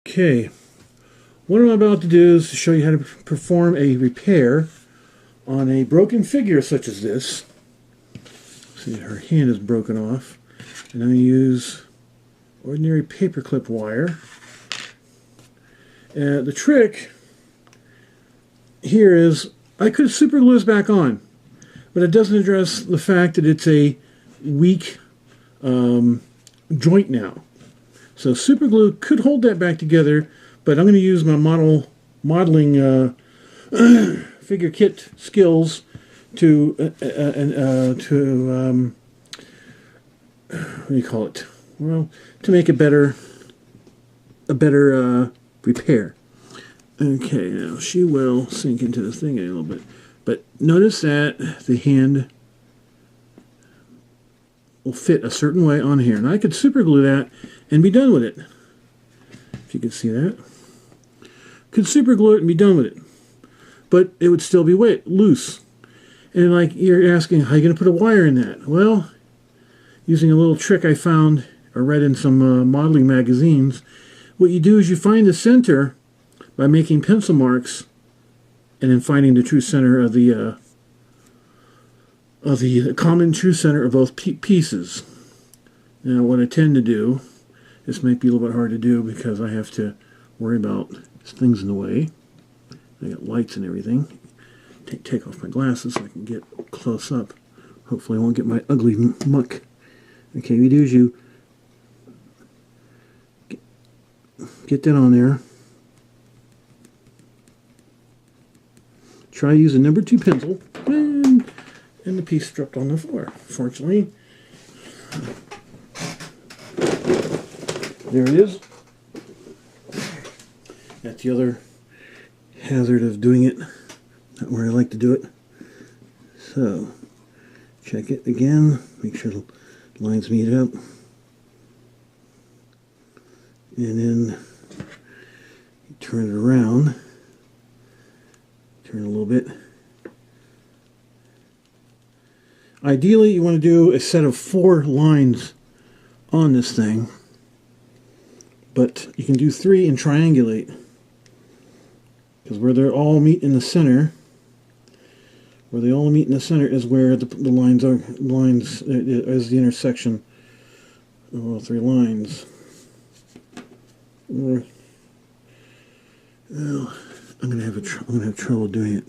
Okay, what I'm about to do is to show you how to perform a repair on a broken figure such as this. See, her hand is broken off, and I'm going to use ordinary paperclip wire. The trick here is I could super glue this back on, but it doesn't address the fact that it's a weak joint now. So super glue could hold that back together, but I'm going to use my modeling figure kit skills to what do you call it? Well, to make a better repair. Okay, now she will sink into the thing a little bit, but notice that the hand will fit a certain way on here, and I could super glue that and be done with it. If you can see that, could super glue it and be done with it, but it would still be wet, loose. And like you're asking, how are you going to put a wire in that? Well, using a little trick I found or read in some modeling magazines, what you do is you find the center by making pencil marks, and then finding the true center of the common true center of both pieces. Now, what I tend to do, this might be a little bit hard to do because I have to worry about things in the way. I got lights and everything. Take off my glasses so I can get close up. Hopefully I won't get my ugly muck. Okay, what you do is you get that on there. Try using number 2 pencil, and the piece dropped on the floor. Fortunately, there it is. That's the other hazard of doing it, not where I like to do it. So, check it again, make sure the lines meet up, and then you turn it around, turn a little bit. Ideally, you want to do a set of 4 lines on this thing, but you can do 3 and triangulate, because where they all meet in the center, is where the lines are. Lines is the intersection of all 3 lines. Well, I'm gonna have trouble doing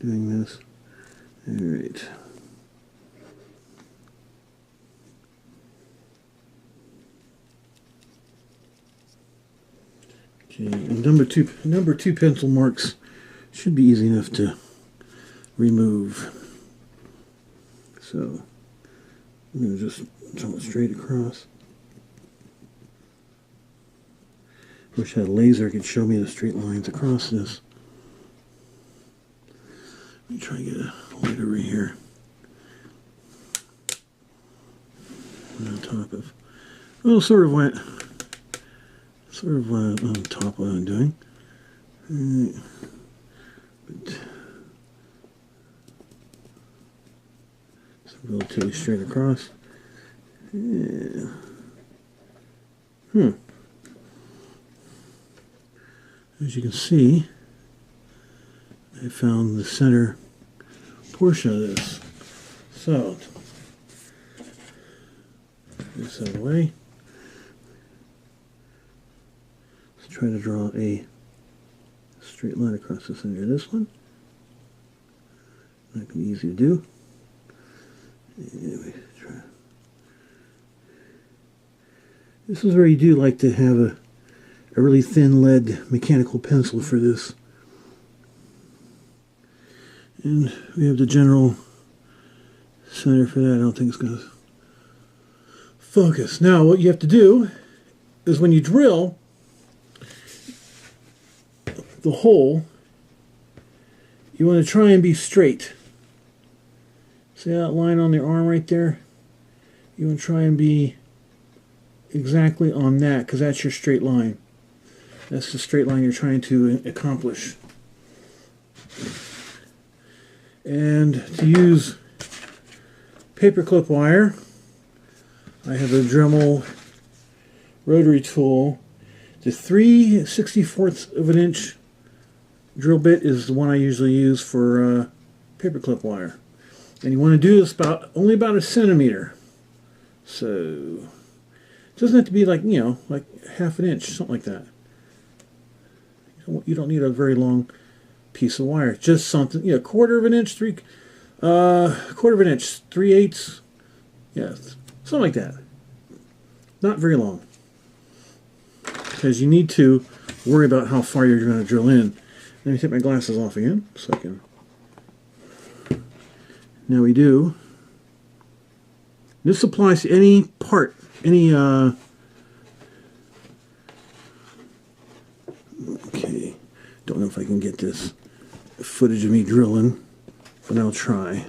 this. All right. Okay, and number two pencil marks should be easy enough to remove. So I'm going to just draw it straight across. Wish I had a laser could show me the straight lines across this. Let me try and get a light over here. On top of, well, sort of on top of what I'm doing. But it's relatively straight across. Yeah. As you can see, I found the center portion of this. So, this out of the way. Let's try to draw a straight line across the center of this one. Not going to be easy to do. Anyway, try. This is where you do like to have a really thin lead mechanical pencil for this. And we have the general center for that. I don't think it's going to focus. Now what you have to do is when you drill the hole, you want to try and be straight. See that line on the arm right there? You want to try and be exactly on that, because that's your straight line. That's the straight line you're trying to accomplish. And to use paperclip wire, I have a Dremel rotary tool, The 3/64 of an inch drill bit is the one I usually use for paperclip wire. And you want to do this only about a centimeter. So it doesn't have to be like, like half an inch, something like that. You don't need a very long piece of wire. Just something, quarter of an inch, quarter of an inch, 3/8, something like that. Not very long. Because you need to worry about how far you're going to drill in. Let me take my glasses off again, so I can. Now we do. This applies to any part, any, okay, don't know if I can get this footage of me drilling, but I'll try.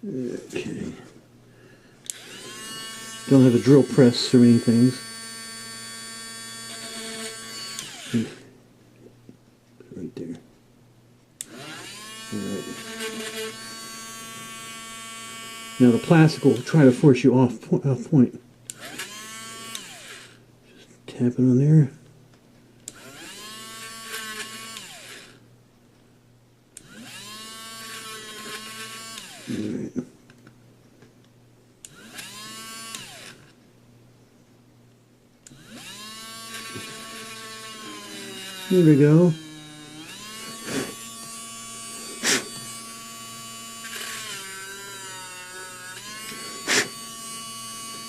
Okay. Don't have a drill press or anything. Right there. All right. Now the plastic will try to force you off point. Just tap it on there. All right. Here we go.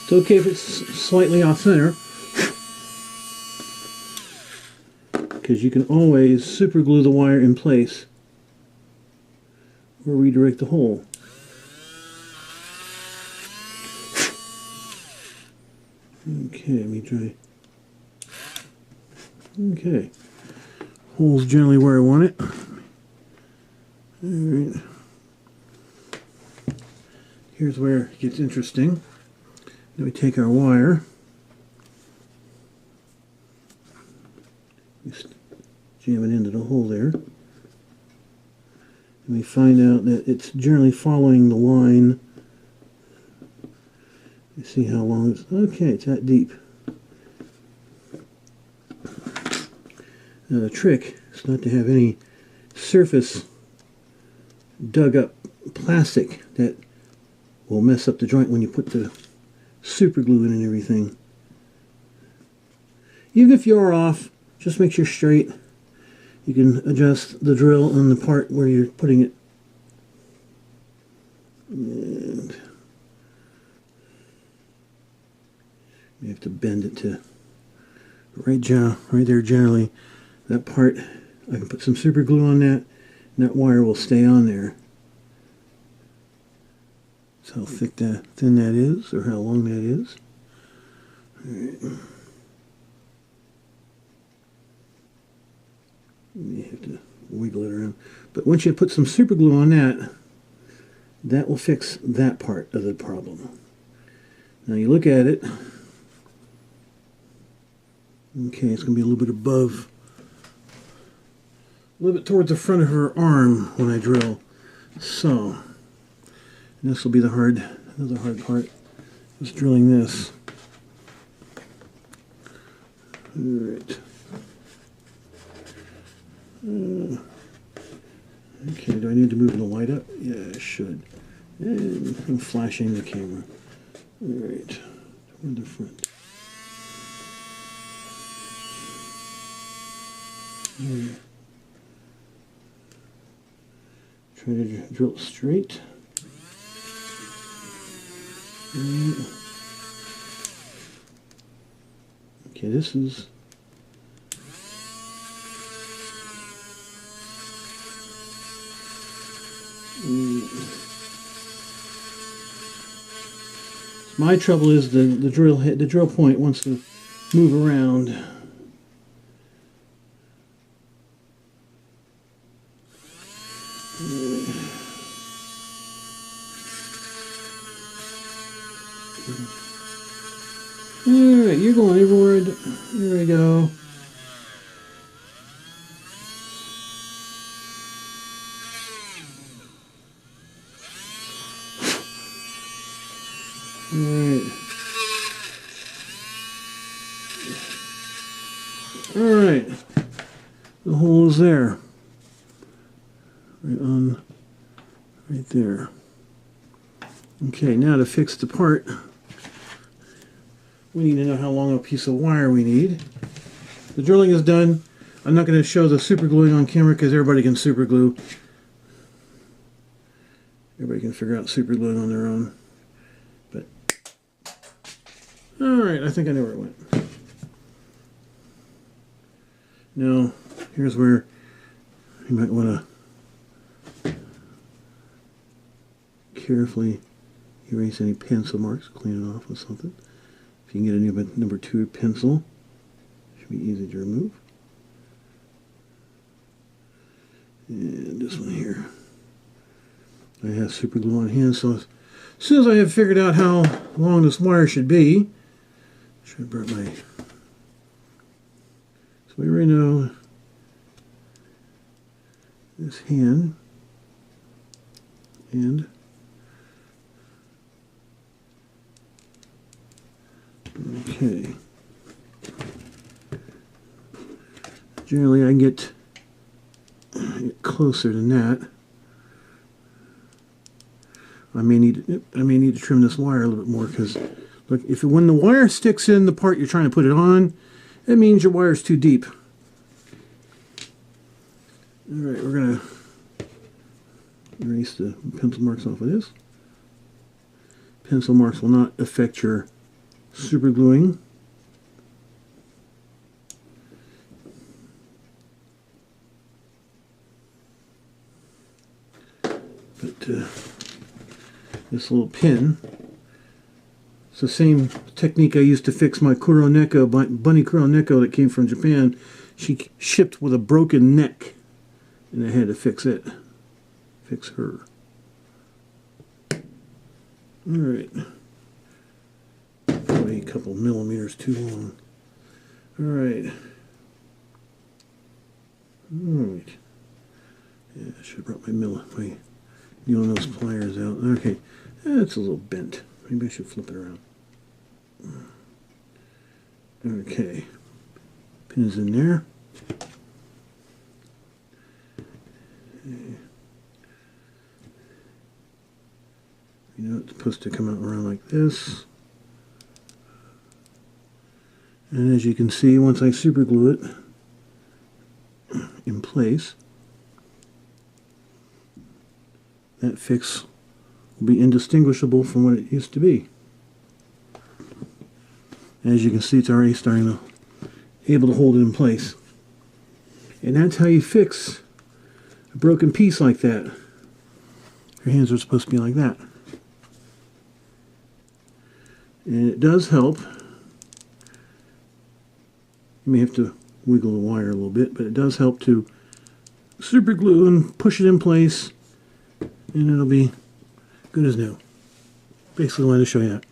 It's okay if it's slightly off center, because you can always super glue the wire in place or redirect the hole. Okay, let me try. Okay. Hole's generally where I want it. Alright. Here's where it gets interesting. Then we take our wire. Just jam it into the hole there. And we find out that it's generally following the line. You see how long it's... Okay, it's that deep. Now the trick is not to have any surface dug up plastic that will mess up the joint when you put the super glue in and everything. Even if you're off, just make sure straight. You can adjust the drill on the part where you're putting it. And you have to bend it to right there generally. That part, I can put some super glue on that, and that wire will stay on there. That's how thin that is, or how long that is. All right. You have to wiggle it around. But once you put some super glue on that, that will fix that part of the problem. Now you look at it. Okay, it's going to be a little bit above. A little bit towards the front of her arm when I drill. So, this will be another hard part, is drilling this. Alright. Okay, do I need to move the light up? Yeah, I should. And I'm flashing the camera. Alright, toward the front. Alright. Try to drill it straight. Okay, this is my trouble is the drill point wants to move around. Alright, you're going everywhere. Here we go. Alright. Alright, the hole is there. Right there. Okay, now to fix the part, we need to know how long a piece of wire we need. The drilling is done. I'm not going to show the super gluing on camera because everybody can super glue. Everybody can figure out super gluing on their own. But, alright, I think I know where it went. Now, here's where you might want to carefully erase any pencil marks, clean it off with something. If you can get a new number 2 pencil, it should be easy to remove. And this one here. I have super glue on hand, so as soon as I have figured out how long this wire should be, should have brought my... So we already know this hand and okay. Generally, I get closer than that. I may need to trim this wire a little bit more because, look, when the wire sticks in the part you're trying to put it on, it means your wire's too deep. All right, we're gonna erase the pencil marks off of this. Pencil marks will not affect your super gluing. But this little pin, it's the same technique I used to fix my Kuroneko, Bunny Kuroneko that came from Japan. She shipped with a broken neck, and I had to fix it. Fix her. Alright. Probably a couple millimeters too long. Alright. Alright. Yeah, I should have brought my needle nose pliers out. Okay. That's a little bent. Maybe I should flip it around. Okay. Pin is in there. You know, it's supposed to come out around like this. And as you can see, once I super glue it in place, that fix will be indistinguishable from what it used to be. As you can see, it's already starting to able to hold it in place. And that's how you fix a broken piece like that. Your hands are supposed to be like that. And it does help. You may have to wiggle the wire a little bit, but it does help to super glue and push it in place, and it'll be good as new. Basically, wanted to show you that.